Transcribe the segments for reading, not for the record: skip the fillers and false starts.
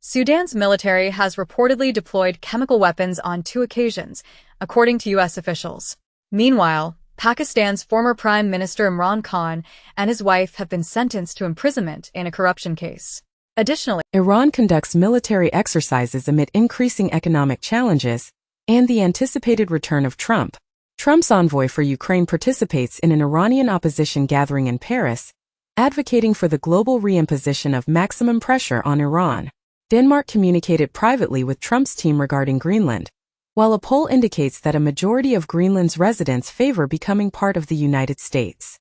Sudan's military has reportedly deployed chemical weapons on 2 occasions, according to U.S. officials. Meanwhile, Pakistan's former Prime Minister Imran Khan and his wife have been sentenced to imprisonment in a corruption case. Additionally, Iran conducts military exercises amid increasing economic challenges and the anticipated return of Trump. Trump's envoy for Ukraine participates in an Iranian opposition gathering in Paris, advocating for the global reimposition of maximum pressure on Iran. Denmark communicated privately with Trump's team regarding Greenland, while a poll indicates that a majority of Greenland's residents favor becoming part of the United States.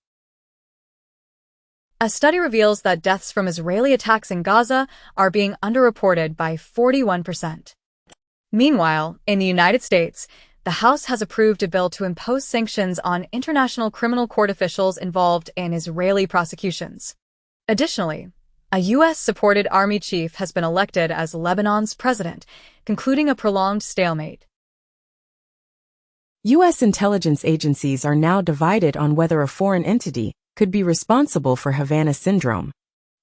A study reveals that deaths from Israeli attacks in Gaza are being underreported by 41%. Meanwhile, in the United States, the House has approved a bill to impose sanctions on International Criminal Court officials involved in Israeli prosecutions. Additionally, a U.S.-supported army chief has been elected as Lebanon's president, concluding a prolonged stalemate. U.S. intelligence agencies are now divided on whether a foreign entity could be responsible for Havana syndrome.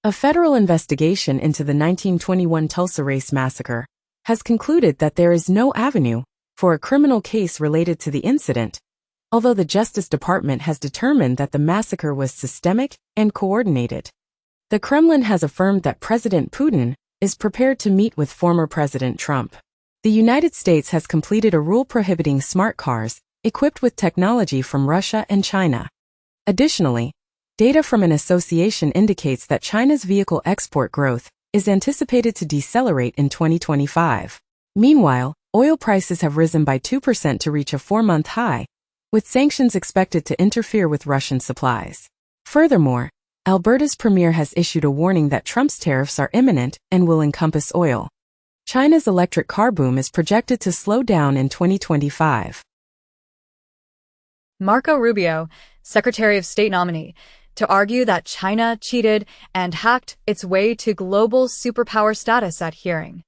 A federal investigation into the 1921 Tulsa Race Massacre has concluded that there is no avenue for a criminal case related to the incident, although the Justice Department has determined that the massacre was systemic and coordinated. The Kremlin has affirmed that President Putin is prepared to meet with former President Trump. The United States has completed a rule prohibiting smart cars equipped with technology from Russia and China. Additionally, data from an association indicates that China's vehicle export growth is anticipated to decelerate in 2025. Meanwhile, oil prices have risen by 2% to reach a 4-month high, with sanctions expected to interfere with Russian supplies. Furthermore, Alberta's premier has issued a warning that Trump's tariffs are imminent and will encompass oil. China's electric car boom is projected to slow down in 2025. Marco Rubio, Secretary of State nominee, to argue that China cheated and hacked its way to global superpower status at hearing.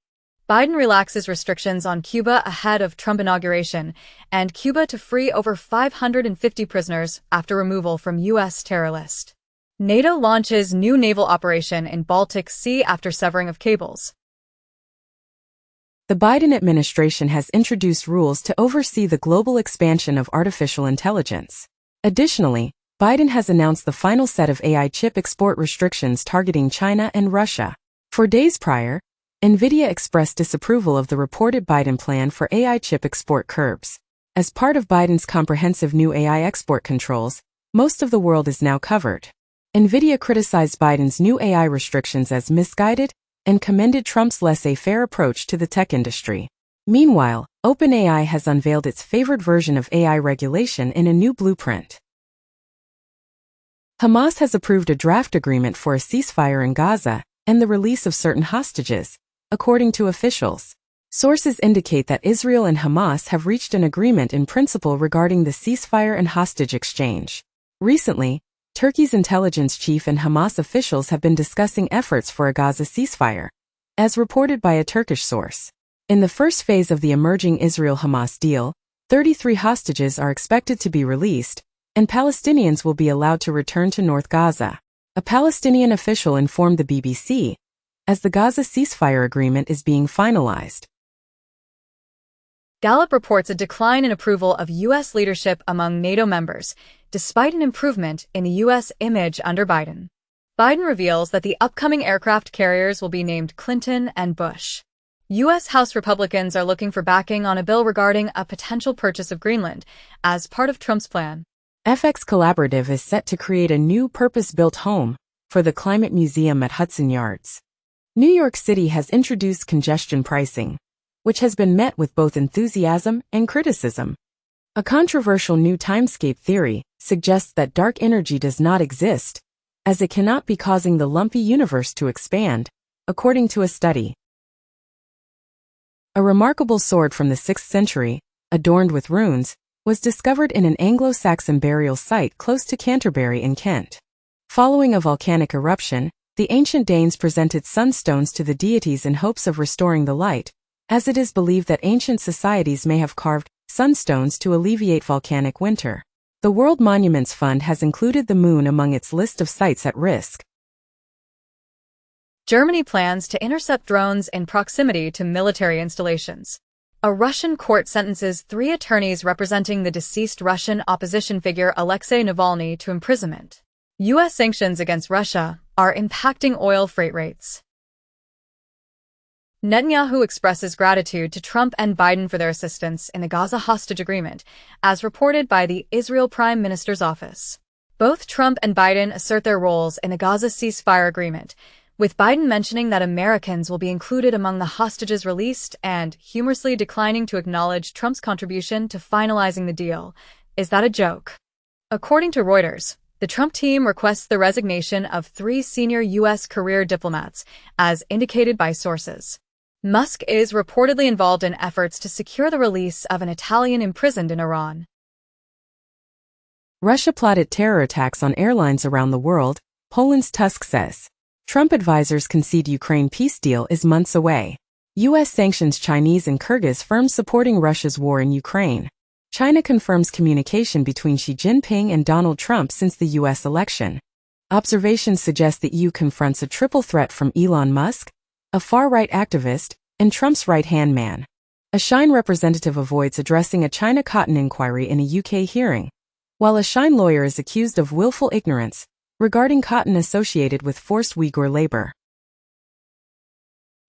Biden relaxes restrictions on Cuba ahead of Trump inauguration, and Cuba to free over 550 prisoners after removal from U.S. terror list. NATO launches new naval operation in Baltic Sea after severing of cables. The Biden administration has introduced rules to oversee the global expansion of artificial intelligence. Additionally, Biden has announced the final set of AI chip export restrictions targeting China and Russia. For days prior, NVIDIA expressed disapproval of the reported Biden plan for AI chip export curbs. As part of Biden's comprehensive new AI export controls, most of the world is now covered. NVIDIA criticized Biden's new AI restrictions as misguided and commended Trump's laissez-faire approach to the tech industry. Meanwhile, OpenAI has unveiled its favored version of AI regulation in a new blueprint. Hamas has approved a draft agreement for a ceasefire in Gaza and the release of certain hostages, according to officials. Sources indicate that Israel and Hamas have reached an agreement in principle regarding the ceasefire and hostage exchange. Recently, Turkey's intelligence chief and Hamas officials have been discussing efforts for a Gaza ceasefire, as reported by a Turkish source. In the first phase of the emerging Israel-Hamas deal, 33 hostages are expected to be released, and Palestinians will be allowed to return to North Gaza. A Palestinian official informed the BBC, as the Gaza ceasefire agreement is being finalized. Gallup reports a decline in approval of U.S. leadership among NATO members, despite an improvement in the U.S. image under Biden. Biden reveals that the upcoming aircraft carriers will be named Clinton and Bush. U.S. House Republicans are looking for backing on a bill regarding a potential purchase of Greenland as part of Trump's plan. FX Collaborative is set to create a new purpose-built home for the Climate Museum at Hudson Yards. New York City has introduced congestion pricing, which has been met with both enthusiasm and criticism. A controversial new timescape theory suggests that dark energy does not exist, as it cannot be causing the lumpy universe to expand, according to a study. A remarkable sword from the 6th century, adorned with runes, was discovered in an Anglo-Saxon burial site close to Canterbury in Kent. Following a volcanic eruption, the ancient Danes presented sunstones to the deities in hopes of restoring the light, as it is believed that ancient societies may have carved sunstones to alleviate volcanic winter. The World Monuments Fund has included the moon among its list of sites at risk. Germany plans to intercept drones in proximity to military installations. A Russian court sentences 3 attorneys representing the deceased Russian opposition figure Alexei Navalny to imprisonment. U.S. sanctions against Russia are impacting oil freight rates. Netanyahu expresses gratitude to Trump and Biden for their assistance in the Gaza hostage agreement, as reported by the Israel Prime Minister's office. Both Trump and Biden assert their roles in the Gaza ceasefire agreement, with Biden mentioning that Americans will be included among the hostages released and humorously declining to acknowledge Trump's contribution to finalizing the deal. Is that a joke? According to Reuters, the Trump team requests the resignation of 3 senior U.S. career diplomats, as indicated by sources. Musk is reportedly involved in efforts to secure the release of an Italian imprisoned in Iran. Russia plotted terror attacks on airlines around the world, Poland's Tusk says. Trump advisors concede Ukraine peace deal is months away. U.S. sanctions Chinese and Kyrgyz firms supporting Russia's war in Ukraine. China confirms communication between Xi Jinping and Donald Trump since the U.S. election. Observations suggest the EU confronts a triple threat from Elon Musk, a far-right activist, and Trump's right-hand man. A Shine representative avoids addressing a China cotton inquiry in a UK hearing, while a Shine lawyer is accused of willful ignorance regarding cotton associated with forced Uyghur labor.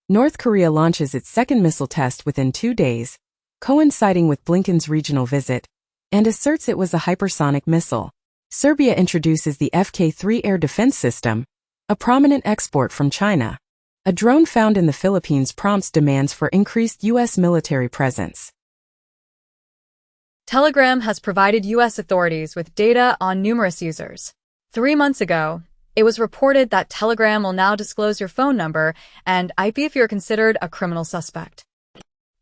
North Korea launches its second missile test within 2 days, coinciding with Blinken's regional visit, and asserts it was a hypersonic missile. Serbia introduces the Fk-3 air defense system, a prominent export from China. A drone found in the Philippines prompts demands for increased U.S. military presence. Telegram has provided U.S. authorities with data on numerous users. 3 months ago, it was reported that Telegram will now disclose your phone number and IP if you're considered a criminal suspect.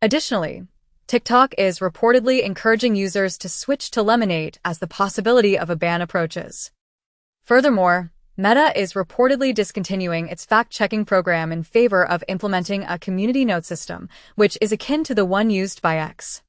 Additionally, TikTok is reportedly encouraging users to switch to Lemonade as the possibility of a ban approaches. Furthermore, Meta is reportedly discontinuing its fact-checking program in favor of implementing a community note system, which is akin to the one used by X.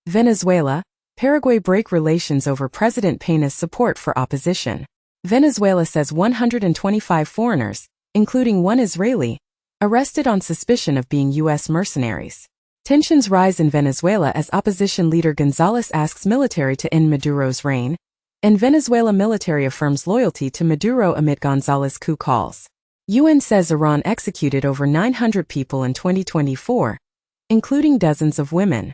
Venezuela, Paraguay break relations over President Peña's support for opposition. Venezuela says 125 foreigners, including 1 Israeli, arrested on suspicion of being U.S. mercenaries. Tensions rise in Venezuela as opposition leader González asks military to end Maduro's reign, and Venezuela military affirms loyalty to Maduro amid González coup calls. UN says Iran executed over 900 people in 2024, including dozens of women.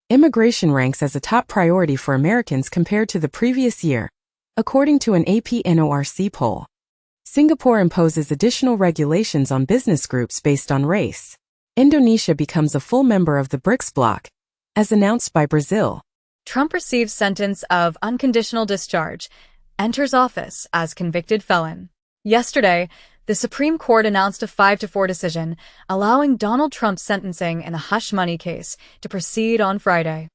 Immigration ranks as a top priority for Americans compared to the previous year, according to an AP NORC poll. Singapore imposes additional regulations on business groups based on race. Indonesia becomes a full member of the BRICS bloc, as announced by Brazil. Trump receives sentence of unconditional discharge, enters office as convicted felon. Yesterday, the Supreme Court announced a 5-4 decision, allowing Donald Trump's sentencing in the hush money case to proceed on Friday.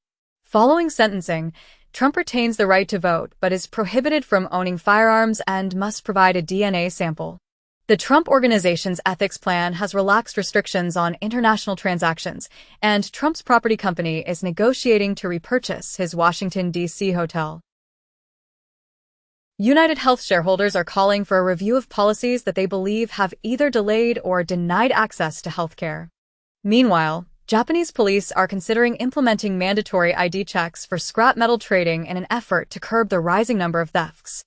Following sentencing, Trump retains the right to vote but is prohibited from owning firearms and must provide a DNA sample. The Trump Organization's ethics plan has relaxed restrictions on international transactions, and Trump's property company is negotiating to repurchase his Washington, D.C. hotel. United Health shareholders are calling for a review of policies that they believe have either delayed or denied access to healthcare. Meanwhile, Japanese police are considering implementing mandatory ID checks for scrap metal trading in an effort to curb the rising number of thefts.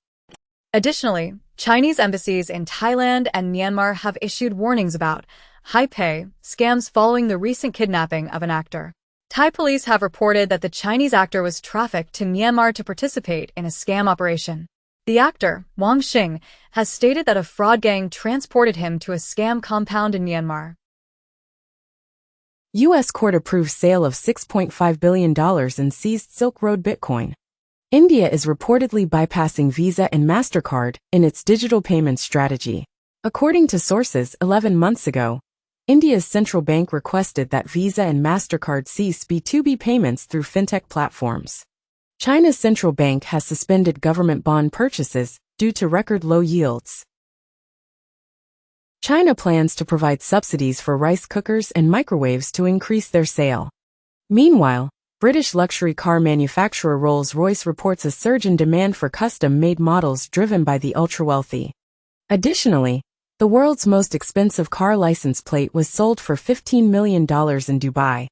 Additionally, Chinese embassies in Thailand and Myanmar have issued warnings about high-pay scams following the recent kidnapping of an actor. Thai police have reported that the Chinese actor was trafficked to Myanmar to participate in a scam operation. The actor, Wang Xing, has stated that a fraud gang transported him to a scam compound in Myanmar. U.S. court approves sale of $6.5 billion in seized Silk Road Bitcoin. India is reportedly bypassing Visa and MasterCard in its digital payment strategy. According to sources, 11 months ago, India's central bank requested that Visa and MasterCard cease B2B payments through fintech platforms. China's central bank has suspended government bond purchases due to record low yields. China plans to provide subsidies for rice cookers and microwaves to increase their sale. Meanwhile, British luxury car manufacturer Rolls-Royce reports a surge in demand for custom-made models driven by the ultra-wealthy. Additionally, the world's most expensive car license plate was sold for $15 million in Dubai.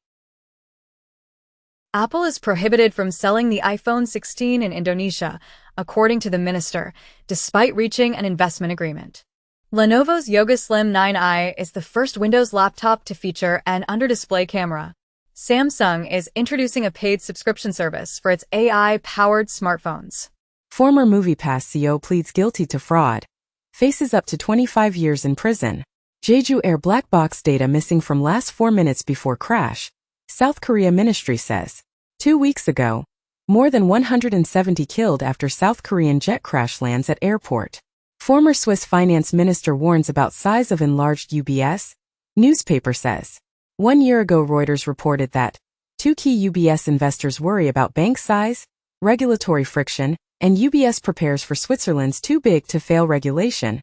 Apple is prohibited from selling the iPhone 16 in Indonesia, according to the minister, despite reaching an investment agreement. Lenovo's Yoga Slim 9i is the first Windows laptop to feature an under-display camera. Samsung is introducing a paid subscription service for its AI-powered smartphones. Former MoviePass CEO pleads guilty to fraud. Faces up to 25 years in prison. Jeju Air black box data missing from last 4 minutes before crash. South Korea ministry says. 2 weeks ago, more than 170 killed after South Korean jet crash lands at airport. Former Swiss finance minister warns about size of enlarged UBS. Newspaper says. 1 year ago Reuters reported that 2 key UBS investors worry about bank size, regulatory friction, and UBS prepares for Switzerland's too big to fail regulation.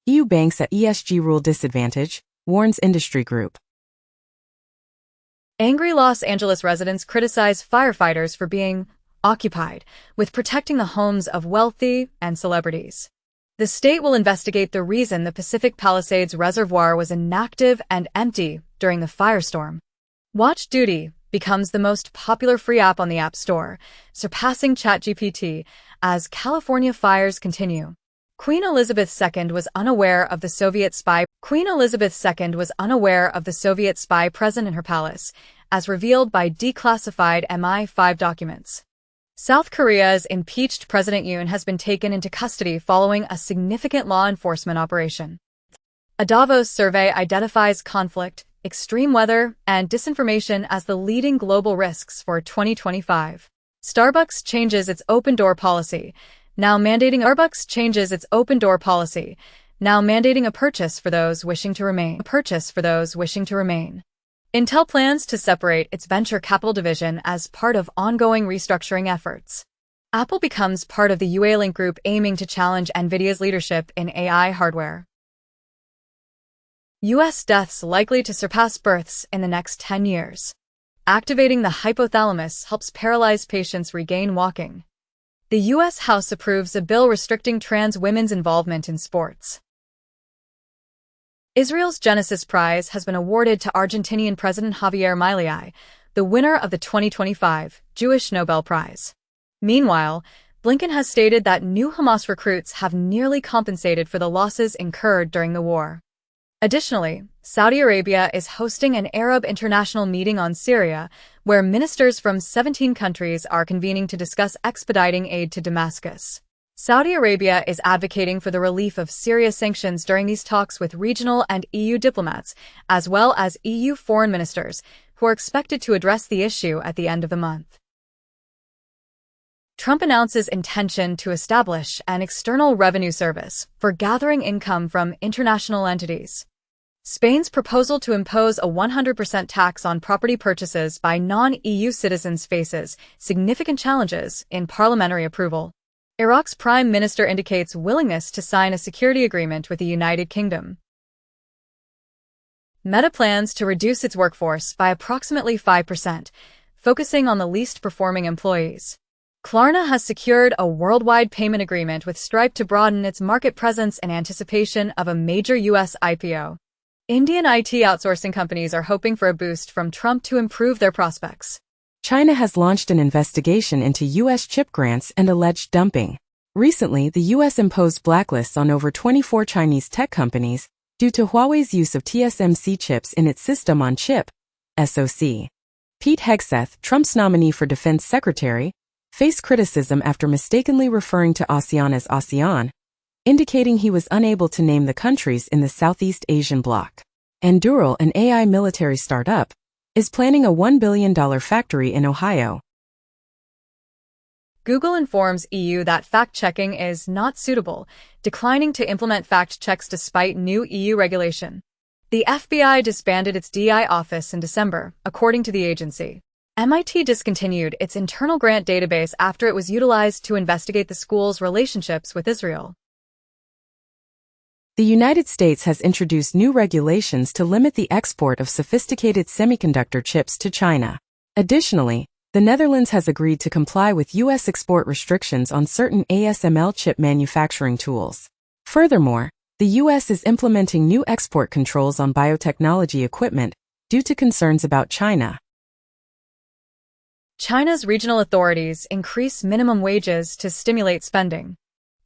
EU banks at ESG rule disadvantage, warns industry group. Angry Los Angeles residents criticize firefighters for being occupied with protecting the homes of wealthy and celebrities. The state will investigate the reason the Pacific Palisades Reservoir was inactive and empty during the firestorm. Watch Duty becomes the most popular free app on the App Store, surpassing ChatGPT as California fires continue. Queen Elizabeth II was unaware of the Soviet spy. Queen Elizabeth II was unaware of the Soviet spy present in her palace, as revealed by declassified MI5 documents. South Korea's impeached President Yoon has been taken into custody following a significant law enforcement operation. A Davos survey identifies conflict, extreme weather, and disinformation as the leading global risks for 2025. Starbucks changes its open door policy, now mandating a purchase for those wishing to remain. Intel plans to separate its venture capital division as part of ongoing restructuring efforts. Apple becomes part of the Ua-Link group aiming to challenge NVIDIA's leadership in AI hardware. U.S. deaths likely to surpass births in the next 10 years. Activating the hypothalamus helps paralyzed patients regain walking. The U.S. House approves a bill restricting trans women's involvement in sports. Israel's Genesis Prize has been awarded to Argentinian President Javier Milei, the winner of the 2025 Jewish Nobel Prize. Meanwhile, Blinken has stated that new Hamas recruits have nearly compensated for the losses incurred during the war. Additionally, Saudi Arabia is hosting an Arab International meeting on Syria, where ministers from 17 countries are convening to discuss expediting aid to Damascus. Saudi Arabia is advocating for the relief of Syria sanctions during these talks with regional and EU diplomats, as well as EU foreign ministers, who are expected to address the issue at the end of the month. Trump announces intention to establish an external revenue service for gathering income from international entities. Spain's proposal to impose a 100% tax on property purchases by non-EU citizens faces significant challenges in parliamentary approval. Iraq's prime minister indicates willingness to sign a security agreement with the United Kingdom. Meta plans to reduce its workforce by approximately 5%, focusing on the least performing employees. Klarna has secured a worldwide payment agreement with Stripe to broaden its market presence in anticipation of a major U.S. IPO. Indian IT outsourcing companies are hoping for a boost from Trump to improve their prospects. China has launched an investigation into U.S. chip grants and alleged dumping. Recently, the U.S. imposed blacklists on over 24 Chinese tech companies due to Huawei's use of TSMC chips in its system-on-chip, SoC. Pete Hegseth, Trump's nominee for defense secretary, faced criticism after mistakenly referring to ASEAN as ASEAN, indicating he was unable to name the countries in the Southeast Asian bloc. Anduril, an AI military startup, is planning a $1 billion factory in Ohio. Google informs EU that fact-checking is not suitable, declining to implement fact checks despite new EU regulation. The FBI disbanded its DI office in December, according to the agency. MIT discontinued its internal grant database after it was utilized to investigate the school's relationships with Israel. The United States has introduced new regulations to limit the export of sophisticated semiconductor chips to China. Additionally, the Netherlands has agreed to comply with U.S. export restrictions on certain ASML chip manufacturing tools. Furthermore, the The U.S. is implementing new export controls on biotechnology equipment due to concerns about China. China's regional authorities increase minimum wages to stimulate spending.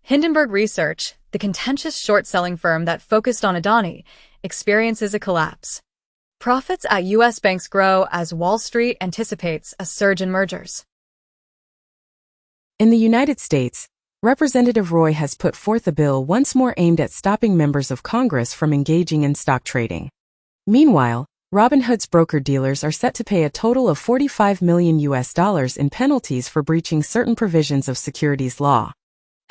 Hindenburg Research, the contentious short-selling firm that focused on Adani, experiences a collapse. Profits at U.S. banks grow as Wall Street anticipates a surge in mergers. In the United States, Representative Roy has put forth a bill once more aimed at stopping members of Congress from engaging in stock trading. Meanwhile, Robinhood's broker-dealers are set to pay a total of $45 million in penalties for breaching certain provisions of securities law.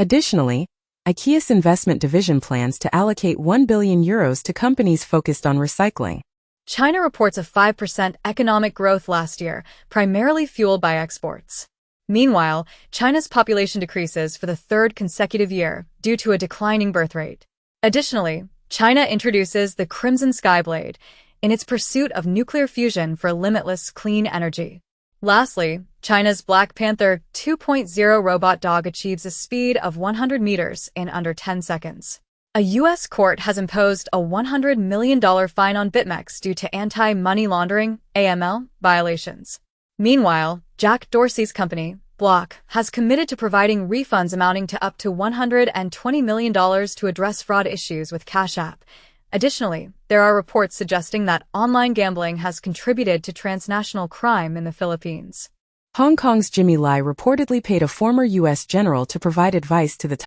Additionally, IKEA's investment division plans to allocate €1 billion to companies focused on recycling. China reports a 5% economic growth last year, primarily fueled by exports. Meanwhile, China's population decreases for the third consecutive year due to a declining birth rate. Additionally, China introduces the Crimson Skyblade in its pursuit of nuclear fusion for limitless clean energy. Lastly, China's Black Panther 2.0 robot dog achieves a speed of 100 meters in under 10 seconds. A U.S. court has imposed a $100 million fine on BitMEX due to anti-money laundering (AML) violations. Meanwhile, Jack Dorsey's company, Block, has committed to providing refunds amounting to up to $120 million to address fraud issues with Cash App. Additionally, there are reports suggesting that online gambling has contributed to transnational crime in the Philippines. Hong Kong's Jimmy Lai reportedly paid a former U.S. general to provide advice to the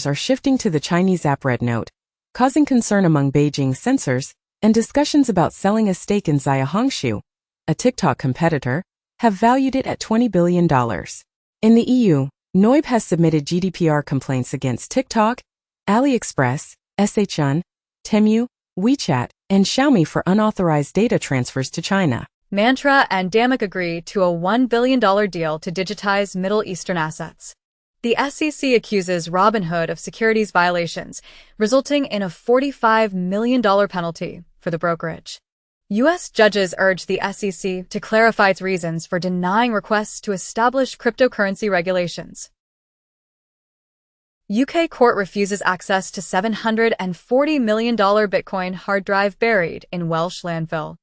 are shifting to the Chinese app Red Note, causing concern among Beijing censors, and discussions about selling a stake in Zaya Hongshu, a TikTok competitor, have valued it at $20 billion. In the EU, NOIB has submitted GDPR complaints against TikTok, AliExpress, SHN, Temu, WeChat, and Xiaomi for unauthorized data transfers to China. Mantra and Damak agree to a $1 billion deal to digitize Middle Eastern assets. The SEC accuses Robinhood of securities violations, resulting in a $45 million penalty for the brokerage. U.S. judges urge the SEC to clarify its reasons for denying requests to establish cryptocurrency regulations. UK court refuses access to $740 million Bitcoin hard drive buried in Welsh landfill.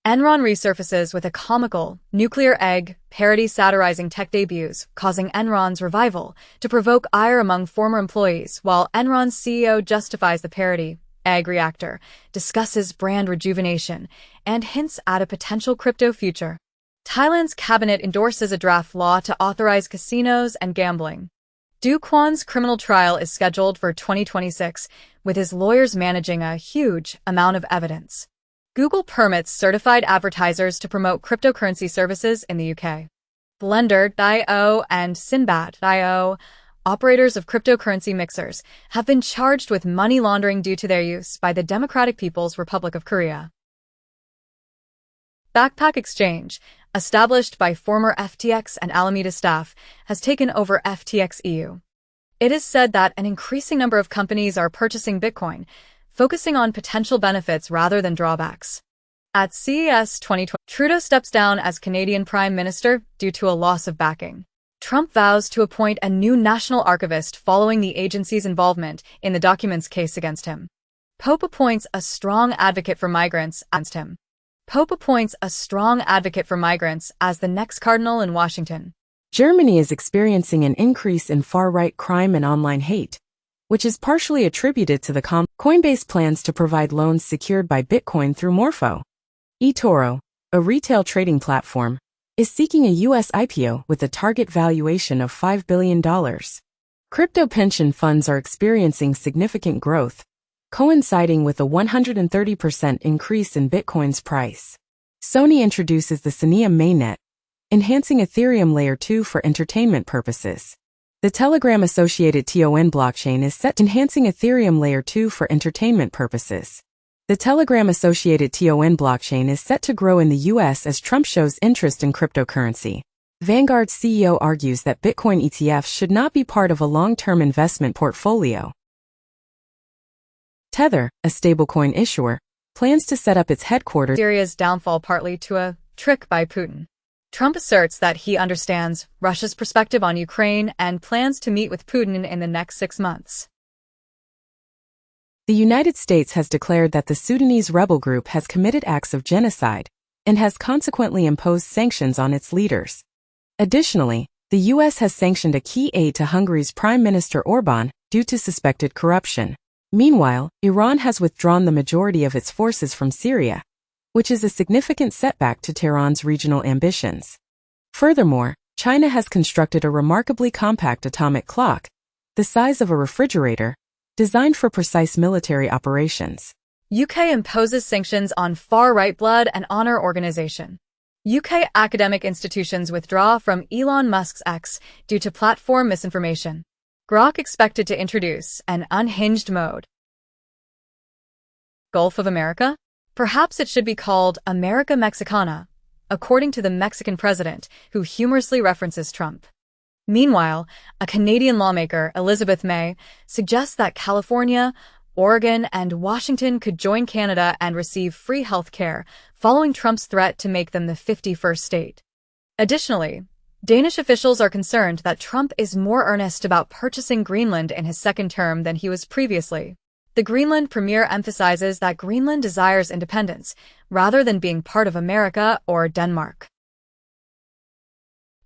Enron resurfaces with a comical, nuclear egg, parody satirizing tech debuts, causing Enron's revival to provoke ire among former employees, while Enron's CEO justifies the parody, egg reactor, discusses brand rejuvenation, and hints at a potential crypto future. Thailand's cabinet endorses a draft law to authorize casinos and gambling. Do Kwon's criminal trial is scheduled for 2026, with his lawyers managing a huge amount of evidence. Google permits certified advertisers to promote cryptocurrency services in the UK. Blender.io and Sinbat.io, operators of cryptocurrency mixers, have been charged with money laundering due to their use by the Democratic People's Republic of Korea. Backpack Exchange, established by former FTX and Alameda staff, has taken over FTX EU. It is said that an increasing number of companies are purchasing Bitcoin, focusing on potential benefits rather than drawbacks. At CES 2020, Trudeau steps down as Canadian Prime Minister due to a loss of backing. Trump vows to appoint a new national archivist following the agency's involvement in the documents case against him. Pope appoints a strong advocate for migrants against him. Pope appoints a strong advocate for migrants as the next cardinal in Washington. Germany is experiencing an increase in far-right crime and online hate, which is partially attributed to the Coinbase plans to provide loans secured by Bitcoin through Morpho. eToro, a retail trading platform, is seeking a U.S. IPO with a target valuation of $5 billion. Crypto pension funds are experiencing significant growth, coinciding with a 130% increase in Bitcoin's price. Sony introduces the Senia mainnet, enhancing Ethereum Layer 2 for entertainment purposes. The Telegram-associated TON blockchain is set to enhancing Ethereum Layer 2 for entertainment purposes. The Telegram-associated TON blockchain is set to grow in the U.S. as Trump shows interest in cryptocurrency. Vanguard's CEO argues that Bitcoin ETFs should not be part of a long-term investment portfolio. Tether, a stablecoin issuer, plans to set up its headquarters. Syria's downfall partly to a trick by Putin. Trump asserts that he understands Russia's perspective on Ukraine and plans to meet with Putin in the next 6 months. The United States has declared that the Sudanese rebel group has committed acts of genocide and has consequently imposed sanctions on its leaders. Additionally, the U.S. has sanctioned a key aide to Hungary's Prime Minister Orbán due to suspected corruption. Meanwhile, Iran has withdrawn the majority of its forces from Syria, which is a significant setback to Tehran's regional ambitions. Furthermore, China has constructed a remarkably compact atomic clock, the size of a refrigerator, designed for precise military operations. UK imposes sanctions on far-right Blood and Honor organization. UK academic institutions withdraw from Elon Musk's X due to platform misinformation. Grok expected to introduce an unhinged mode. Gulf of America? Perhaps it should be called America Mexicana, according to the Mexican president, who humorously references Trump. Meanwhile, a Canadian lawmaker, Elizabeth May, suggests that California, Oregon, and Washington could join Canada and receive free health care, following Trump's threat to make them the 51st state. Additionally, Danish officials are concerned that Trump is more earnest about purchasing Greenland in his second term than he was previously. The Greenland premier emphasizes that Greenland desires independence, rather than being part of America or Denmark.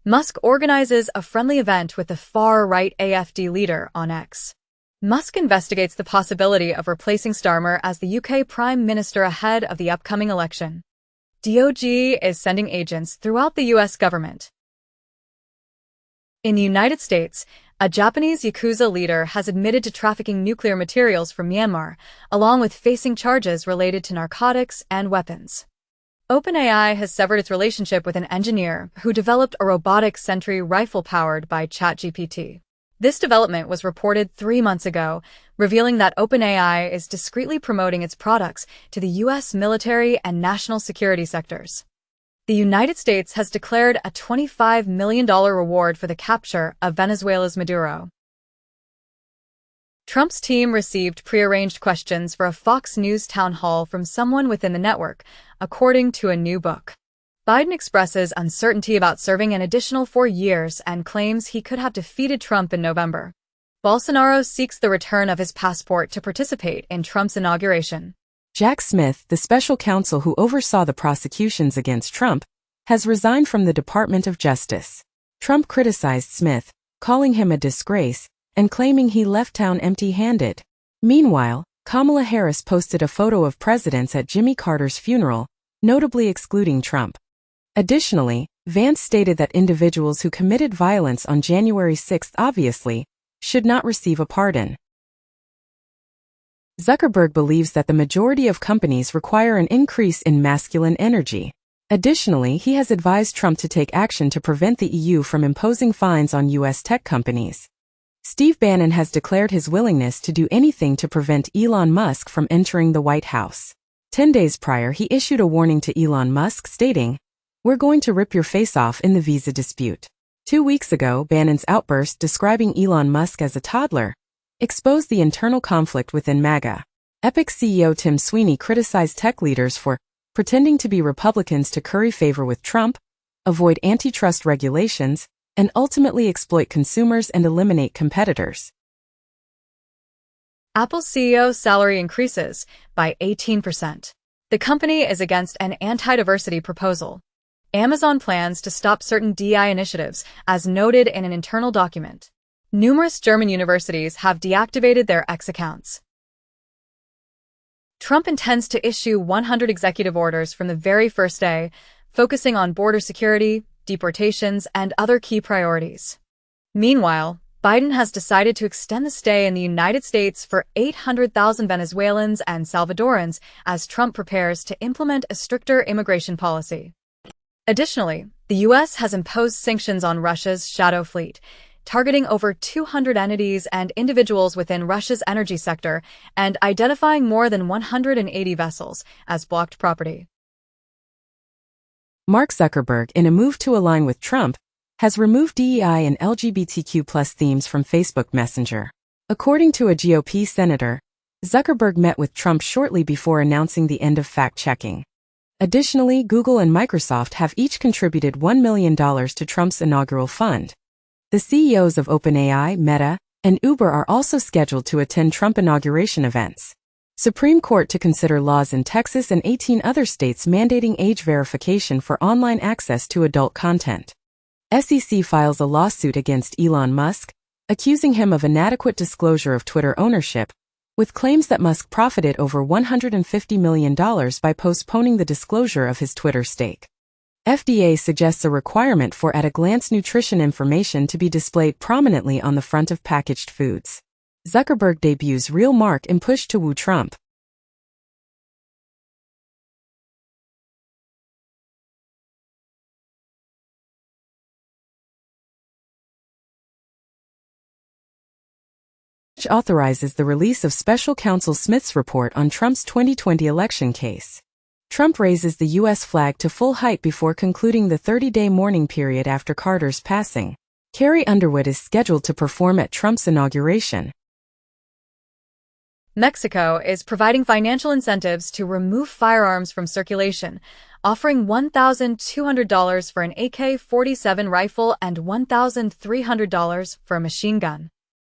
Musk organizes a friendly event with the far-right AfD leader on X. Musk investigates the possibility of replacing Starmer as the UK Prime Minister ahead of the upcoming election. DOJ is sending agents throughout the US government. In the United States, a Japanese Yakuza leader has admitted to trafficking nuclear materials from Myanmar, along with facing charges related to narcotics and weapons. OpenAI has severed its relationship with an engineer who developed a robotic sentry rifle powered by ChatGPT. This development was reported 3 months ago, revealing that OpenAI is discreetly promoting its products to the U.S. military and national security sectors. The United States has declared a $25 million reward for the capture of Venezuela's Maduro. Trump's team received prearranged questions for a Fox News town hall from someone within the network, according to a new book. Biden expresses uncertainty about serving an additional 4 years and claims he could have defeated Trump in November. Bolsonaro seeks the return of his passport to participate in Trump's inauguration. Jack Smith, the special counsel who oversaw the prosecutions against Trump, has resigned from the Department of Justice. Trump criticized Smith, calling him a disgrace, and claiming he left town empty-handed. Meanwhile, Kamala Harris posted a photo of presidents at Jimmy Carter's funeral, notably excluding Trump. Additionally, Vance stated that individuals who committed violence on January 6 obviously should not receive a pardon. Zuckerberg believes that the majority of companies require an increase in masculine energy. Additionally, he has advised Trump to take action to prevent the EU from imposing fines on U.S. tech companies. Steve Bannon has declared his willingness to do anything to prevent Elon Musk from entering the White House. 10 days prior, he issued a warning to Elon Musk stating, "We're going to rip your face off in the visa dispute." 2 weeks ago, Bannon's outburst describing Elon Musk as a toddler exposed the internal conflict within MAGA. Epic CEO Tim Sweeney criticized tech leaders for pretending to be Republicans to curry favor with Trump, avoid antitrust regulations, and ultimately exploit consumers and eliminate competitors. Apple's CEO's salary increases by 18%. The company is against an anti-diversity proposal. Amazon plans to stop certain DEI initiatives, as noted in an internal document. Numerous German universities have deactivated their X accounts. Trump intends to issue 100 executive orders from the very first day, focusing on border security, deportations, and other key priorities. Meanwhile, Biden has decided to extend the stay in the United States for 800,000 Venezuelans and Salvadorans as Trump prepares to implement a stricter immigration policy. Additionally, The U.S. has imposed sanctions on Russia's shadow fleet, targeting over 200 entities and individuals within Russia's energy sector and identifying more than 180 vessels as blocked property. Mark Zuckerberg, in a move to align with Trump, has removed DEI and LGBTQ+ themes from Facebook Messenger. According to a GOP senator, Zuckerberg met with Trump shortly before announcing the end of fact-checking. Additionally, Google and Microsoft have each contributed $1 million to Trump's inaugural fund. The CEOs of OpenAI, Meta, and Uber are also scheduled to attend Trump inauguration events. Supreme Court to consider laws in Texas and 18 other states mandating age verification for online access to adult content. SEC files a lawsuit against Elon Musk, accusing him of inadequate disclosure of Twitter ownership, with claims that Musk profited over $150 million by postponing the disclosure of his Twitter stake. FDA suggests a requirement for at-a-glance nutrition information to be displayed prominently on the front of packaged foods. Zuckerberg debuts real mark in push to woo Trump. Authorizes the release of Special Counsel Smith's report on Trump's 2020 election case. Trump raises the U.S. flag to full height before concluding the 30-day mourning period after Carter's passing. Carrie Underwood is scheduled to perform at Trump's inauguration. Mexico is providing financial incentives to remove firearms from circulation, offering $1,200 for an AK-47 rifle and $1,300 for a machine gun.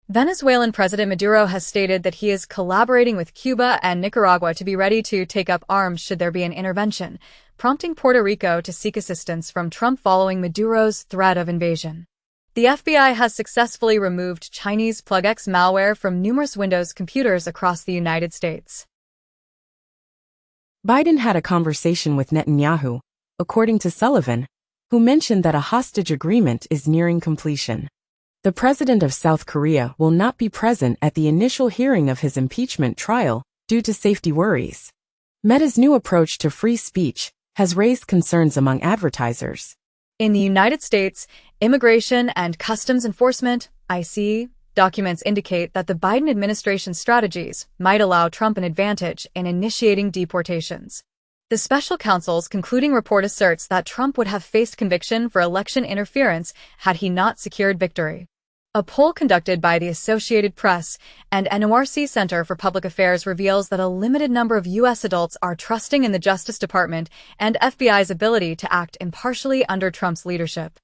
Venezuelan President Maduro has stated that he is collaborating with Cuba and Nicaragua to be ready to take up arms should there be an intervention, prompting Puerto Rico to seek assistance from Trump following Maduro's threat of invasion. The FBI has successfully removed Chinese PlugX malware from numerous Windows computers across the United States. Biden had a conversation with Netanyahu, according to Sullivan, who mentioned that a hostage agreement is nearing completion. The president of South Korea will not be present at the initial hearing of his impeachment trial due to safety worries. Meta's new approach to free speech has raised concerns among advertisers. In the United States, Immigration and Customs Enforcement (ICE) documents indicate that the Biden administration's strategies might allow Trump an advantage in initiating deportations. The special counsel's concluding report asserts that Trump would have faced conviction for election interference had he not secured victory. A poll conducted by the Associated Press and NORC Center for Public Affairs reveals that a limited number of U.S. adults are trusting in the Justice Department and FBI's ability to act impartially under Trump's leadership.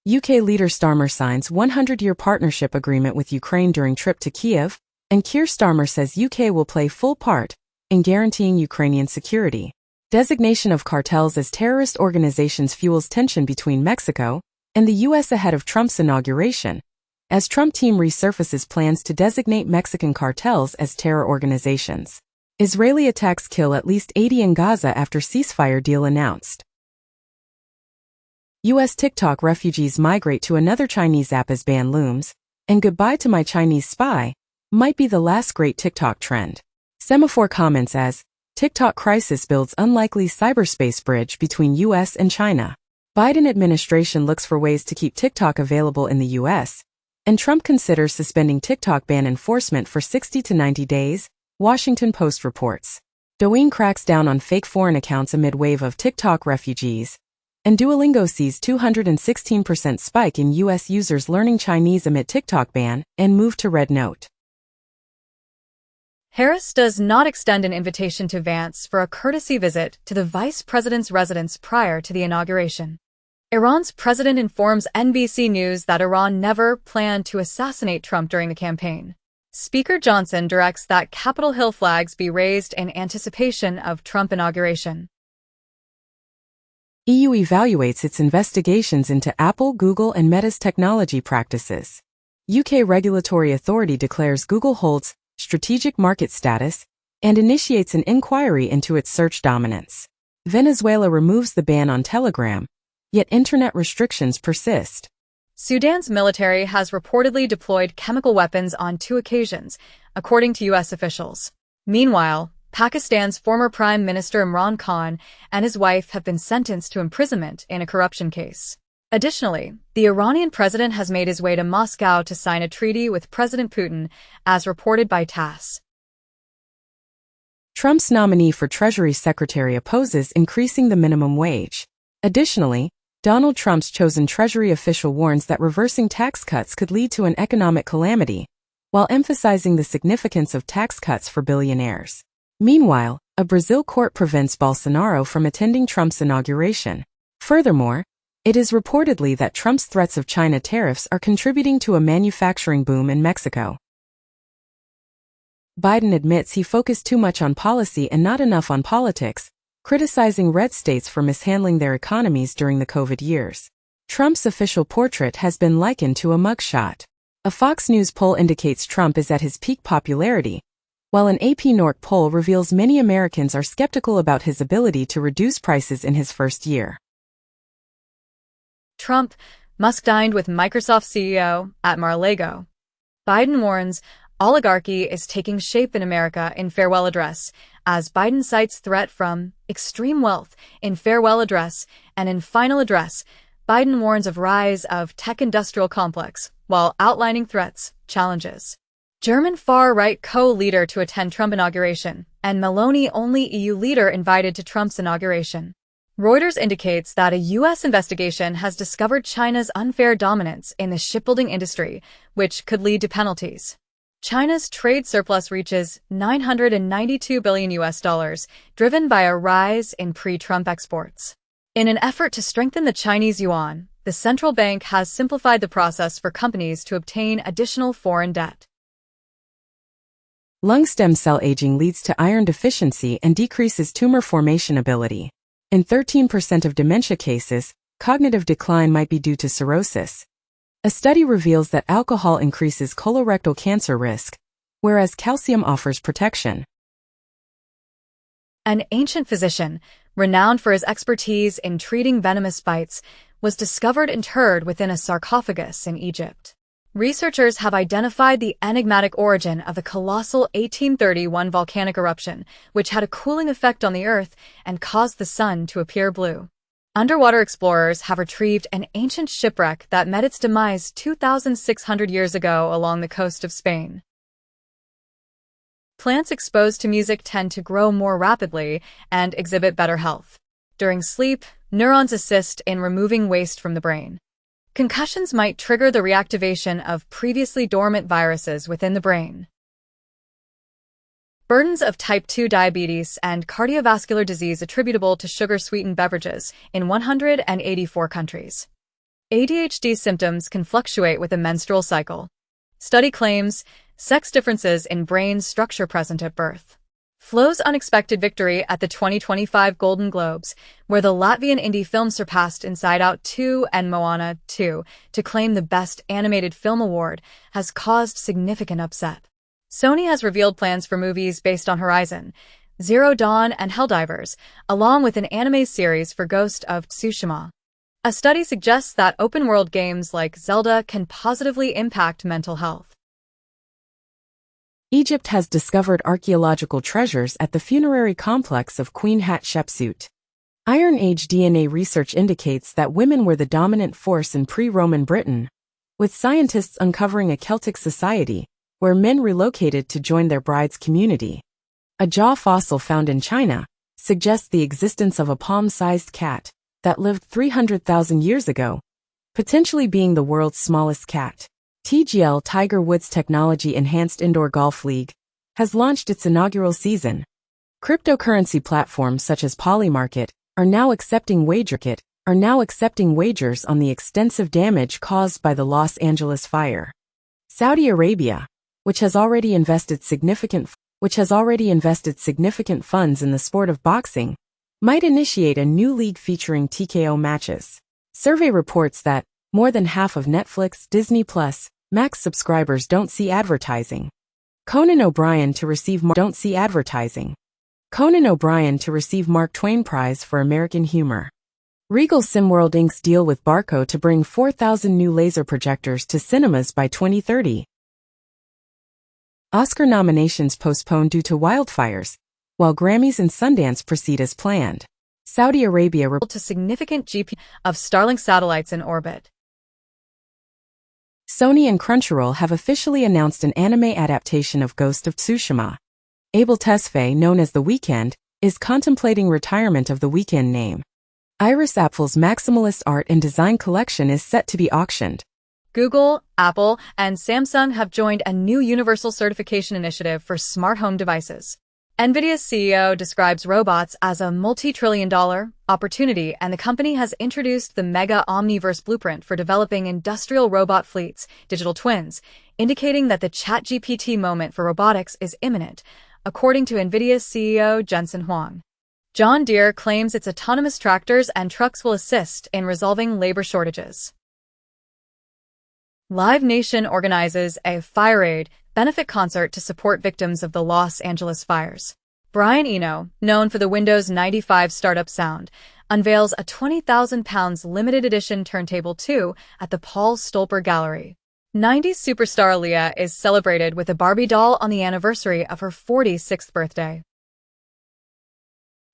UK leader Starmer signs 100-year partnership agreement with Ukraine during trip to Kiev, and Keir Starmer says UK will play full part in guaranteeing Ukrainian security. Designation of cartels as terrorist organizations fuels tension between Mexico and the U.S. ahead of Trump's inauguration, as Trump team resurfaces plans to designate Mexican cartels as terror organizations. Israeli attacks kill at least 80 in Gaza after ceasefire deal announced. U.S. TikTok refugees migrate to another Chinese app as ban looms, and goodbye to my Chinese spy might be the last great TikTok trend. Semaphore comments as, TikTok crisis builds unlikely cyberspace bridge between U.S. and China. Biden administration looks for ways to keep TikTok available in the U.S., and Trump considers suspending TikTok ban enforcement for 60 to 90 days, Washington Post reports. Douyin cracks down on fake foreign accounts amid wave of TikTok refugees, and Duolingo sees 216% spike in U.S. users learning Chinese amid TikTok ban and move to red note. Harris does not extend an invitation to Vance for a courtesy visit to the vice president's residence prior to the inauguration. Iran's president informs NBC News that Iran never planned to assassinate Trump during the campaign. Speaker Johnson directs that Capitol Hill flags be raised in anticipation of Trump inauguration. EU evaluates its investigations into Apple, Google, and Meta's technology practices. UK regulatory authority declares Google holds strategic market status and initiates an inquiry into its search dominance. Venezuela removes the ban on Telegram, yet internet restrictions persist. Sudan's military has reportedly deployed chemical weapons on 2 occasions, according to U.S. officials. Meanwhile, Pakistan's former Prime Minister Imran Khan and his wife have been sentenced to imprisonment in a corruption case. Additionally, the Iranian president has made his way to Moscow to sign a treaty with President Putin, as reported by TASS. Trump's nominee for Treasury Secretary opposes increasing the minimum wage. Additionally, Donald Trump's chosen Treasury official warns that reversing tax cuts could lead to an economic calamity, while emphasizing the significance of tax cuts for billionaires. Meanwhile, a Brazil court prevents Bolsonaro from attending Trump's inauguration. Furthermore, it is reportedly that Trump's threats of China tariffs are contributing to a manufacturing boom in Mexico. Biden admits he focused too much on policy and not enough on politics, criticizing red states for mishandling their economies during the COVID years. Trump's official portrait has been likened to a mugshot. A Fox News poll indicates Trump is at his peak popularity, while an AP Nork poll reveals many Americans are skeptical about his ability to reduce prices in his first year. Trump, Musk dined with Microsoft CEO at Mar-a-Lago. Biden warns oligarchy is taking shape in America in farewell address, as Biden cites threat from extreme wealth in farewell address, and in final address, Biden warns of rise of tech industrial complex while outlining threats, challenges. German far-right co-leader to attend Trump inauguration, and Meloni only EU leader invited to Trump's inauguration. Reuters indicates that a U.S. investigation has discovered China's unfair dominance in the shipbuilding industry, which could lead to penalties. China's trade surplus reaches $992 billion, driven by a rise in pre-Trump exports. In an effort to strengthen the Chinese yuan, the central bank has simplified the process for companies to obtain additional foreign debt. Lung stem cell aging leads to iron deficiency and decreases tumor formation ability. In 13% of dementia cases, cognitive decline might be due to cirrhosis. A study reveals that alcohol increases colorectal cancer risk, whereas calcium offers protection. An ancient physician, renowned for his expertise in treating venomous bites, was discovered interred within a sarcophagus in Egypt. Researchers have identified the enigmatic origin of the colossal 1831 volcanic eruption, which had a cooling effect on the Earth and caused the sun to appear blue. Underwater explorers have retrieved an ancient shipwreck that met its demise 2,600 years ago along the coast of Spain. Plants exposed to music tend to grow more rapidly and exhibit better health. During sleep, neurons assist in removing waste from the brain. Concussions might trigger the reactivation of previously dormant viruses within the brain. Burdens of type 2 diabetes and cardiovascular disease attributable to sugar-sweetened beverages in 184 countries. ADHD symptoms can fluctuate with a menstrual cycle. Study claims sex differences in brain structure present at birth. Flo's unexpected victory at the 2025 Golden Globes, where the Latvian indie film surpassed Inside Out 2 and Moana 2 to claim the Best Animated Film award, has caused significant upset. Sony has revealed plans for movies based on Horizon Zero Dawn and Helldivers, along with an anime series for Ghost of Tsushima. A study suggests that open-world games like Zelda can positively impact mental health. Egypt has discovered archaeological treasures at the funerary complex of Queen Hatshepsut. Iron Age DNA research indicates that women were the dominant force in pre-Roman Britain, with scientists uncovering a Celtic society where men relocated to join their bride's community. A jaw fossil found in China suggests the existence of a palm-sized cat that lived 300,000 years ago, potentially being the world's smallest cat. TGL Tiger Woods Technology-Enhanced Indoor Golf League has launched its inaugural season. Cryptocurrency platforms such as Polymarket are now accepting wagers on the extensive damage caused by the Los Angeles fire. Saudi Arabia, which has already invested significant funds in the sport of boxing, might initiate a new league featuring TKO matches. Survey reports that more than half of Netflix, Disney+, Max subscribers don't see advertising. Conan O'Brien to receive Mark Twain Prize for American Humor. Regal Simworld Inc.'s deal with Barco to bring 4,000 new laser projectors to cinemas by 2030. Oscar nominations postponed due to wildfires. while Grammys and Sundance proceed as planned. Saudi Arabia to significant GPS of Starlink satellites in orbit. Sony and Crunchyroll have officially announced an anime adaptation of Ghost of Tsushima. Abel Tesfaye, known as The Weeknd, is contemplating retirement of the Weeknd name. Iris Apfel's maximalist art and design collection is set to be auctioned. Google, Apple, and Samsung have joined a new universal certification initiative for smart home devices. NVIDIA's CEO describes robots as a multi-trillion-dollar opportunity, and the company has introduced the Mega Omniverse blueprint for developing industrial robot fleets, digital twins, indicating that the ChatGPT moment for robotics is imminent, according to NVIDIA's CEO Jensen Huang. John Deere claims its autonomous tractors and trucks will assist in resolving labor shortages. Live Nation organizes a Fire Aid benefit concert to support victims of the Los Angeles fires. Brian Eno, known for the Windows 95 startup sound, unveils a 20,000 pounds limited edition turntable 2 at the Paul Stolper Gallery. 90s superstar Aaliyah is celebrated with a Barbie doll on the anniversary of her 46th birthday.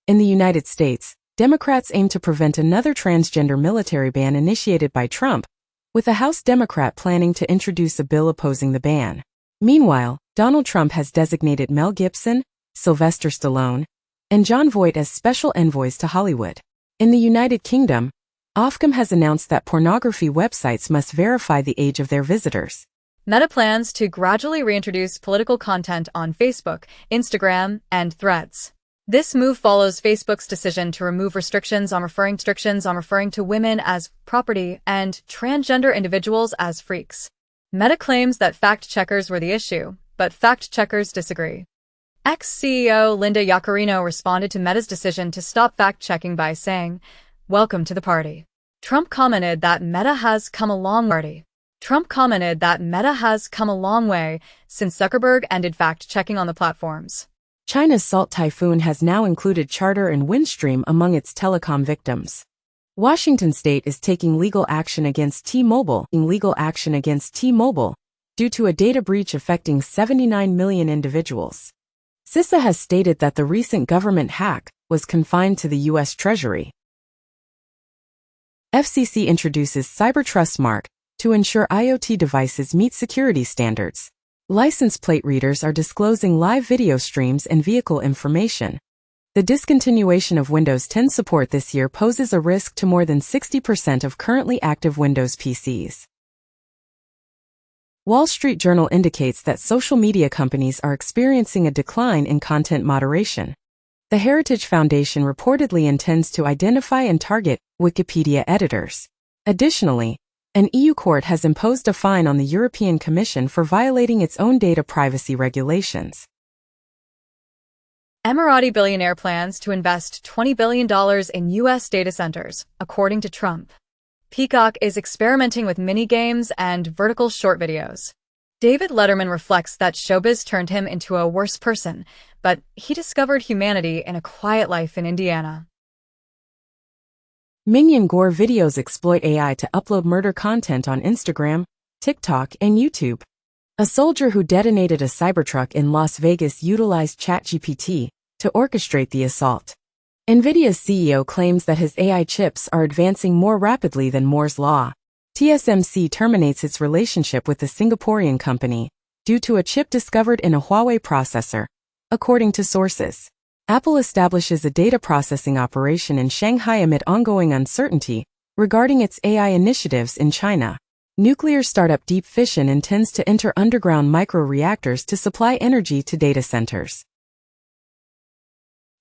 In the United States, Democrats aim to prevent another transgender military ban initiated by Trump, with a House Democrat planning to introduce a bill opposing the ban. Meanwhile, Donald Trump has designated Mel Gibson, Sylvester Stallone, and Jon Voight as special envoys to Hollywood. In the United Kingdom, Ofcom has announced that pornography websites must verify the age of their visitors. Meta plans to gradually reintroduce political content on Facebook, Instagram, and Threads. This move follows Facebook's decision to remove restrictions on referring to women as property and transgender individuals as freaks. Meta claims that fact-checkers were the issue, but fact-checkers disagree. Ex-CEO Linda Yaccarino responded to Meta's decision to stop fact-checking by saying, "Welcome to the party." Trump commented that Meta has come a long way since Zuckerberg ended fact-checking on the platforms. China's Salt Typhoon has now included Charter and Windstream among its telecom victims. Washington state is taking legal action against T-Mobile due to a data breach affecting 79 million individuals. CISA has stated that the recent government hack was confined to the U.S. Treasury. FCC introduces Cyber Trust Mark to ensure IoT devices meet security standards. License plate readers are disclosing live video streams and vehicle information. The discontinuation of Windows 10 support this year poses a risk to more than 60% of currently active Windows PCs. Wall Street Journal indicates that social media companies are experiencing a decline in content moderation. The Heritage Foundation reportedly intends to identify and target Wikipedia editors. Additionally, an EU court has imposed a fine on the European Commission for violating its own data privacy regulations. Emirati billionaire plans to invest $20 billion in U.S. data centers, according to Trump. Peacock is experimenting with mini-games and vertical short videos. David Letterman reflects that showbiz turned him into a worse person, but he discovered humanity in a quiet life in Indiana. Minion Gore videos exploit AI to upload murder content on Instagram, TikTok, and YouTube. A soldier who detonated a Cybertruck in Las Vegas utilized ChatGPT to orchestrate the assault. NVIDIA's CEO claims that his AI chips are advancing more rapidly than Moore's Law. TSMC terminates its relationship with the Singaporean company due to a chip discovered in a Huawei processor, according to sources. Apple establishes a data processing operation in Shanghai amid ongoing uncertainty regarding its AI initiatives in China. Nuclear startup Deep Fission intends to enter underground microreactors to supply energy to data centers.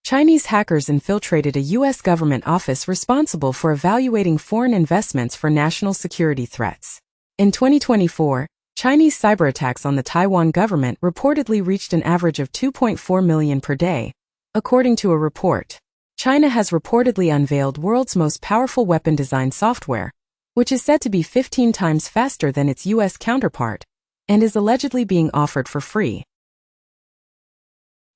Chinese hackers infiltrated a U.S. government office responsible for evaluating foreign investments for national security threats. In 2024, Chinese cyberattacks on the Taiwan government reportedly reached an average of 2.4 million per day, according to a report. China has reportedly unveiled world's most powerful weapon design software, which is said to be 15 times faster than its U.S. counterpart, and is allegedly being offered for free.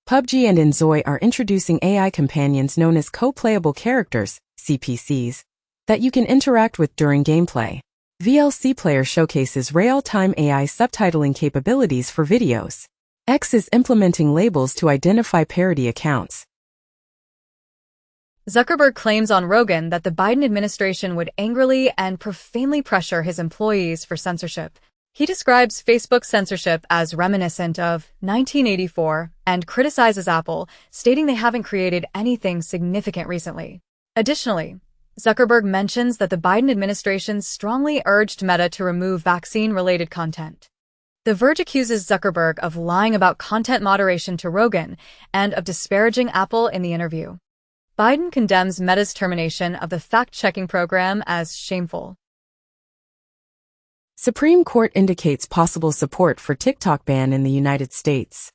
PUBG and Inzoi are introducing AI companions known as co-playable characters, CPCs, that you can interact with during gameplay. VLC Player showcases real-time AI subtitling capabilities for videos. X is implementing labels to identify parody accounts. Zuckerberg claims on Rogan that the Biden administration would angrily and profanely pressure his employees for censorship. He describes Facebook's censorship as reminiscent of 1984 and criticizes Apple, stating they haven't created anything significant recently. Additionally, Zuckerberg mentions that the Biden administration strongly urged Meta to remove vaccine-related content. The Verge accuses Zuckerberg of lying about content moderation to Rogan and of disparaging Apple in the interview. Biden condemns Meta's termination of the fact-checking program as shameful. Supreme Court indicates possible support for TikTok ban in the United States.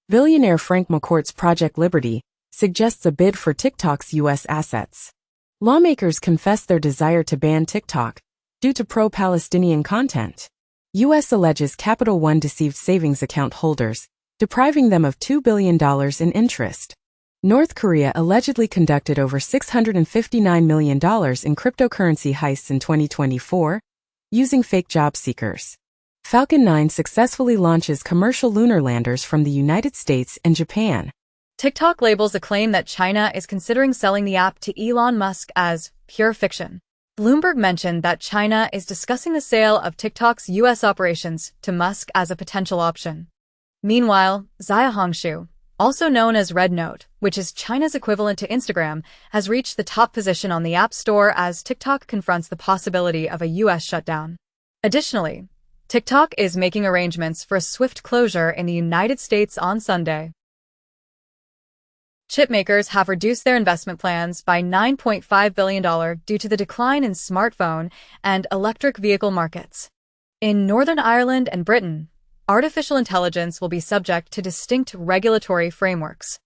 Billionaire Frank McCourt's Project Liberty suggests a bid for TikTok's U.S. assets. Lawmakers confess their desire to ban TikTok due to pro-Palestinian content. U.S. alleges Capital One deceived savings account holders, depriving them of $2 billion in interest. North Korea allegedly conducted over $659 million in cryptocurrency heists in 2024, using fake job seekers. Falcon 9 successfully launches commercial lunar landers from the United States and Japan. TikTok labels a claim that China is considering selling the app to Elon Musk as pure fiction. Bloomberg mentioned that China is discussing the sale of TikTok's U.S. operations to Musk as a potential option. Meanwhile, Zaya Hongshu, also known as Red Note, which is China's equivalent to Instagram, has reached the top position on the App Store as TikTok confronts the possibility of a U.S. shutdown. Additionally, TikTok is making arrangements for a swift closure in the United States on Sunday. Chipmakers have reduced their investment plans by $9.5 billion due to the decline in smartphone and electric vehicle markets. In Northern Ireland and Britain, artificial intelligence will be subject to distinct regulatory frameworks.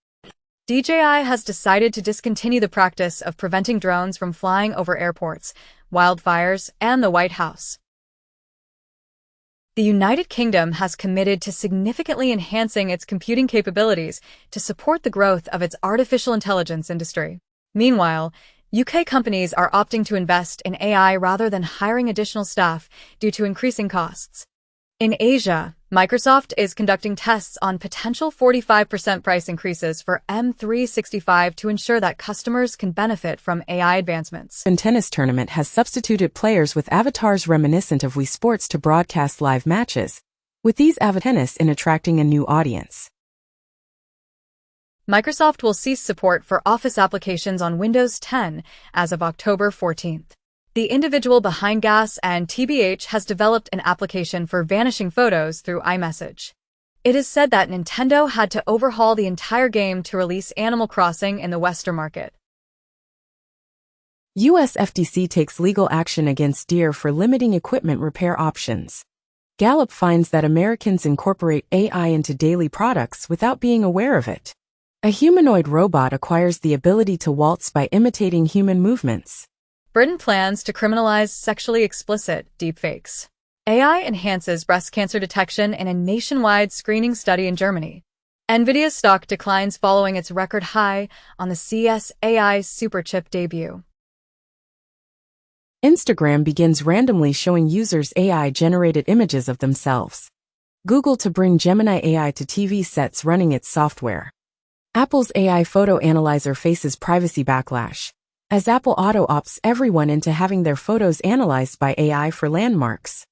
DJI has decided to discontinue the practice of preventing drones from flying over airports, wildfires, and the White House. The United Kingdom has committed to significantly enhancing its computing capabilities to support the growth of its artificial intelligence industry. Meanwhile, UK companies are opting to invest in AI rather than hiring additional staff due to increasing costs. In Asia, Microsoft is conducting tests on potential 45% price increases for M365 to ensure that customers can benefit from AI advancements. A tennis tournament has substituted players with avatars reminiscent of Wii Sports to broadcast live matches, with these avatars in attracting a new audience. Microsoft will cease support for Office applications on Windows 10 as of October 14th. The individual behind Gas and TBH has developed an application for vanishing photos through iMessage. It is said that Nintendo had to overhaul the entire game to release Animal Crossing in the Western market. U.S. FTC takes legal action against Deere for limiting equipment repair options. Gallup finds that Americans incorporate AI into daily products without being aware of it. A humanoid robot acquires the ability to waltz by imitating human movements. Britain plans to criminalize sexually explicit deepfakes. AI enhances breast cancer detection in a nationwide screening study in Germany. Nvidia's stock declines following its record high on the CES AI Superchip debut. Instagram begins randomly showing users AI-generated images of themselves. Google to bring Gemini AI to TV sets running its software. Apple's AI photo analyzer faces privacy backlash, as Apple auto-opts everyone into having their photos analyzed by AI for landmarks.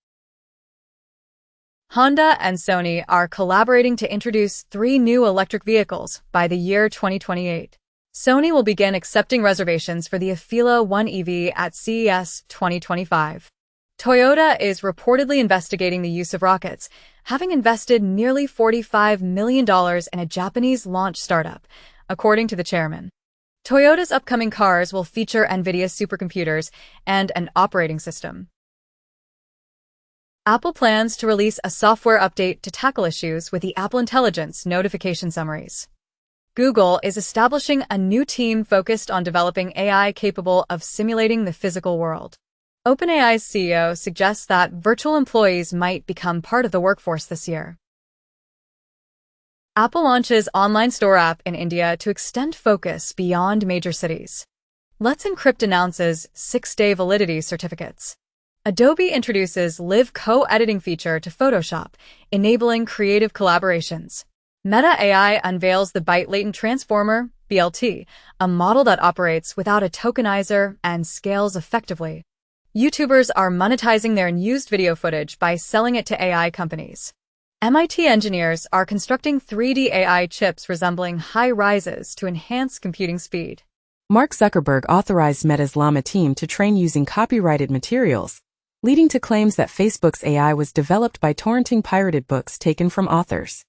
Honda and Sony are collaborating to introduce 3 new electric vehicles by the year 2028. Sony will begin accepting reservations for the Afeela 1 EV at CES 2025. Toyota is reportedly investigating the use of rockets, having invested nearly $45 million in a Japanese launch startup, according to the chairman. Toyota's upcoming cars will feature NVIDIA supercomputers and an operating system. Apple plans to release a software update to tackle issues with the Apple Intelligence notification summaries. Google is establishing a new team focused on developing AI capable of simulating the physical world. OpenAI's CEO suggests that virtual employees might become part of the workforce this year. Apple launches online store app in India to extend focus beyond major cities. Let's Encrypt announces 6-day validity certificates. Adobe introduces Live co-editing feature to Photoshop, enabling creative collaborations. Meta AI unveils the Byte Latent Transformer, BLT, a model that operates without a tokenizer and scales effectively. YouTubers are monetizing their unused video footage by selling it to AI companies. MIT engineers are constructing 3D AI chips resembling high-rises to enhance computing speed. Mark Zuckerberg authorized Meta's Llama team to train using copyrighted materials, leading to claims that Facebook's AI was developed by torrenting pirated books taken from authors.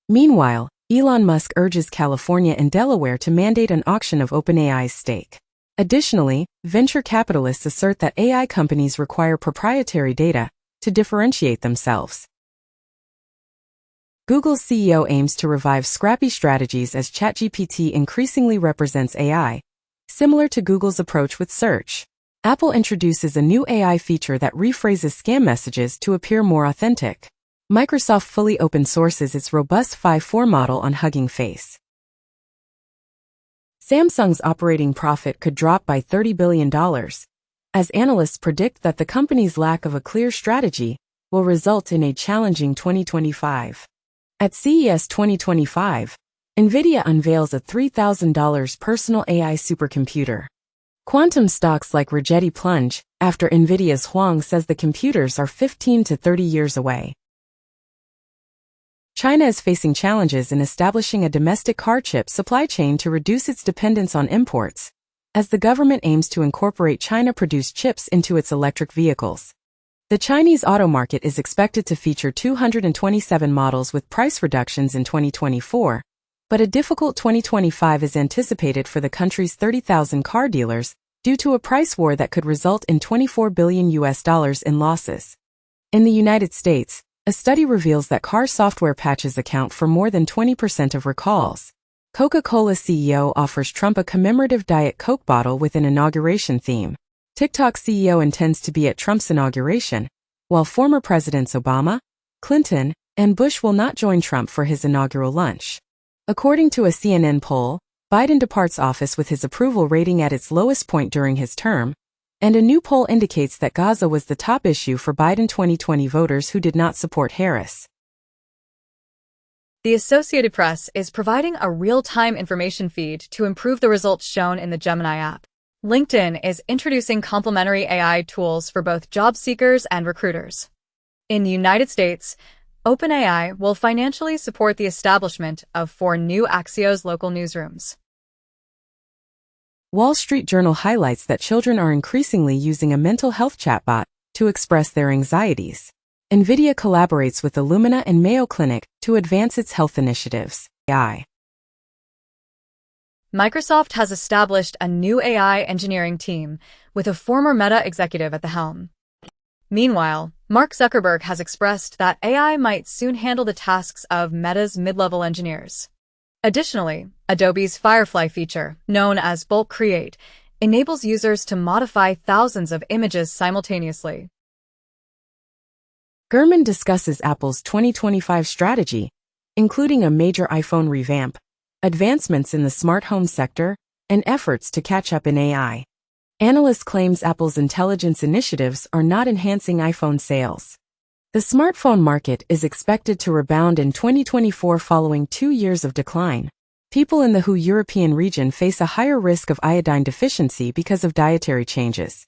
Meanwhile, Elon Musk urges California and Delaware to mandate an auction of OpenAI's stake. Additionally, venture capitalists assert that AI companies require proprietary data to differentiate themselves. Google's CEO aims to revive scrappy strategies as ChatGPT increasingly represents AI, similar to Google's approach with search. Apple introduces a new AI feature that rephrases scam messages to appear more authentic. Microsoft fully open sources its robust 5.4 model on Hugging Face. Samsung's operating profit could drop by $30 billion, as analysts predict that the company's lack of a clear strategy will result in a challenging 2025. At CES 2025, NVIDIA unveils a $3,000 personal AI supercomputer. Quantum stocks like Rigetti plunge after NVIDIA's Huang says the computers are 15 to 30 years away. China is facing challenges in establishing a domestic car chip supply chain to reduce its dependence on imports, as the government aims to incorporate China-produced chips into its electric vehicles. The Chinese auto market is expected to feature 227 models with price reductions in 2024, but a difficult 2025 is anticipated for the country's 30,000 car dealers due to a price war that could result in $24 billion in losses. In the United States, a study reveals that car software patches account for more than 20% of recalls. Coca-Cola CEO offers Trump a commemorative Diet Coke bottle with an inauguration theme. TikTok CEO intends to be at Trump's inauguration, while former presidents Obama, Clinton, and Bush will not join Trump for his inaugural lunch. According to a CNN poll, Biden departs office with his approval rating at its lowest point during his term, and a new poll indicates that Gaza was the top issue for Biden 2020 voters who did not support Harris. The Associated Press is providing a real-time information feed to improve the results shown in the Gemini app. LinkedIn is introducing complementary AI tools for both job seekers and recruiters. In the United States, OpenAI will financially support the establishment of 4 new Axios local newsrooms. Wall Street Journal highlights that children are increasingly using a mental health chatbot to express their anxieties. NVIDIA collaborates with Illumina and Mayo Clinic to advance its health initiatives. AI. Microsoft has established a new AI engineering team with a former Meta executive at the helm. Meanwhile, Mark Zuckerberg has expressed that AI might soon handle the tasks of Meta's mid-level engineers. Additionally, Adobe's Firefly feature, known as Bulk Create, enables users to modify thousands of images simultaneously. Gurman discusses Apple's 2025 strategy, including a major iPhone revamp, advancements in the smart home sector, and efforts to catch up in AI. Analyst claims Apple's intelligence initiatives are not enhancing iPhone sales. The smartphone market is expected to rebound in 2024 following 2 years of decline. People in the WHO European region face a higher risk of iodine deficiency because of dietary changes.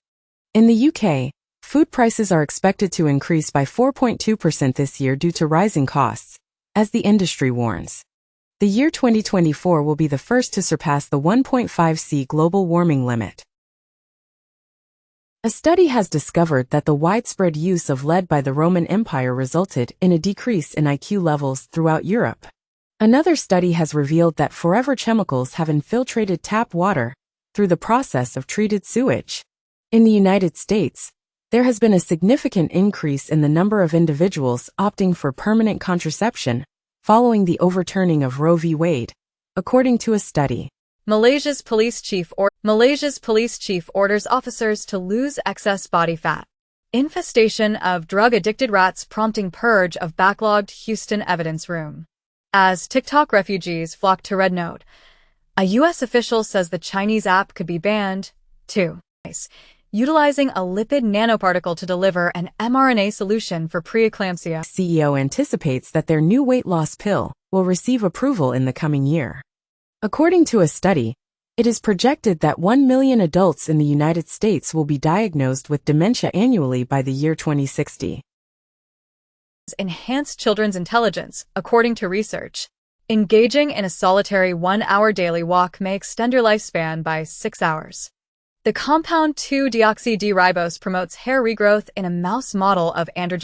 In the UK, food prices are expected to increase by 4.2% this year due to rising costs, as the industry warns. The year 2024 will be the first to surpass the 1.5°C global warming limit. A study has discovered that the widespread use of lead by the Roman Empire resulted in a decrease in IQ levels throughout Europe. Another study has revealed that forever chemicals have infiltrated tap water through the process of treated sewage. In the United States, there has been a significant increase in the number of individuals opting for permanent contraception following the overturning of Roe v. Wade, according to a study. Malaysia's police chief orders officers to lose excess body fat. Infestation of drug-addicted rats prompting purge of backlogged Houston evidence room. As TikTok refugees flock to Red Note, a U.S. official says the Chinese app could be banned, too. Utilizing a lipid nanoparticle to deliver an mRNA solution for preeclampsia. CEO anticipates that their new weight loss pill will receive approval in the coming year. According to a study, it is projected that 1 million adults in the United States will be diagnosed with dementia annually by the year 2060. Enhance children's intelligence, according to research. Engaging in a solitary 1-hour daily walk may extend your lifespan by 6 hours. The compound 2-deoxy-D-ribose promotes hair regrowth in a mouse model of androgenesis.